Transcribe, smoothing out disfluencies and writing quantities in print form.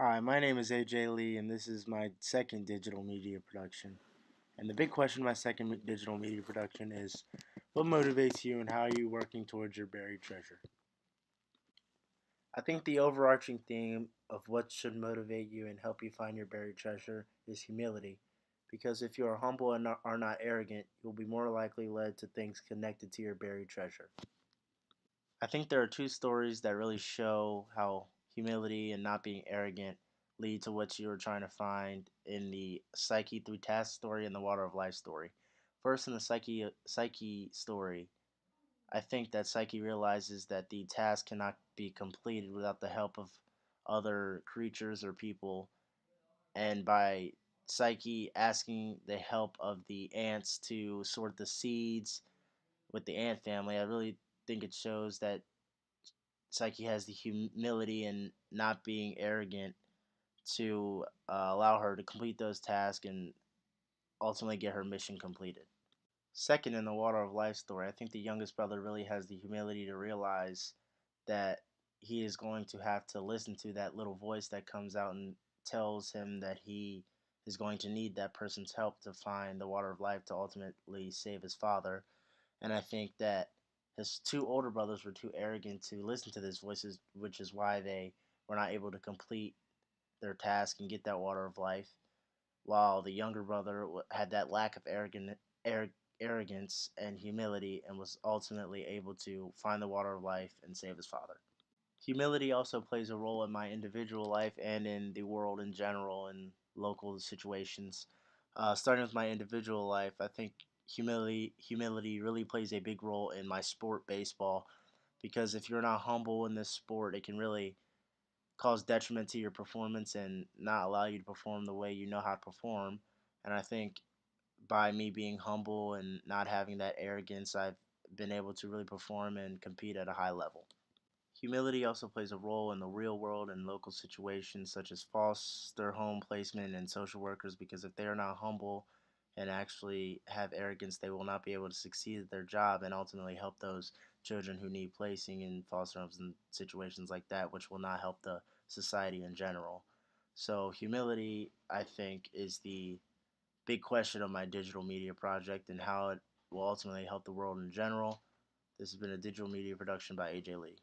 Hi, my name is AJ Lee, and this is my second digital media production. And the big question of my second digital media production is what motivates you and how are you working towards your buried treasure? I think the overarching theme of what should motivate you and help you find your buried treasure is humility. Because if you are humble and are not arrogant, you'll be more likely led to things connected to your buried treasure. I think there are two stories that really show how humility and not being arrogant lead to what you were trying to find in the Psyche through Task story and the Water of Life story. First, in the Psyche story, I think that Psyche realizes that the task cannot be completed without the help of other creatures or people, and by Psyche asking the help of the ants to sort the seeds with the ant family, I really think it shows that Psyche has the humility and not being arrogant to allow her to complete those tasks and ultimately get her mission completed. Second, in the Water of Life story, I think the youngest brother really has the humility to realize that he is going to have to listen to that little voice that comes out and tells him that he is going to need that person's help to find the Water of Life to ultimately save his father. And I think that his two older brothers were too arrogant to listen to these voices, which is why they were not able to complete their task and get that Water of Life. While the younger brother had that lack of arrogance and humility and was ultimately able to find the Water of Life and save his father. Humility also plays a role in my individual life and in the world in general in local situations. Starting with my individual life, I think humility really plays a big role in my sport, baseball, because if you're not humble in this sport, it can really cause detriment to your performance and not allow you to perform the way you know how to perform. And I think by me being humble and not having that arrogance, I've been able to really perform and compete at a high level. Humility also plays a role in the real world and local situations such as foster home placement and social workers, because if they are not humble and actually have arrogance, they will not be able to succeed at their job and ultimately help those children who need placing in foster homes and situations like that, which will not help the society in general. So humility, I think, is the big question of my digital media project and how it will ultimately help the world in general. This has been a digital media production by AJ Lee.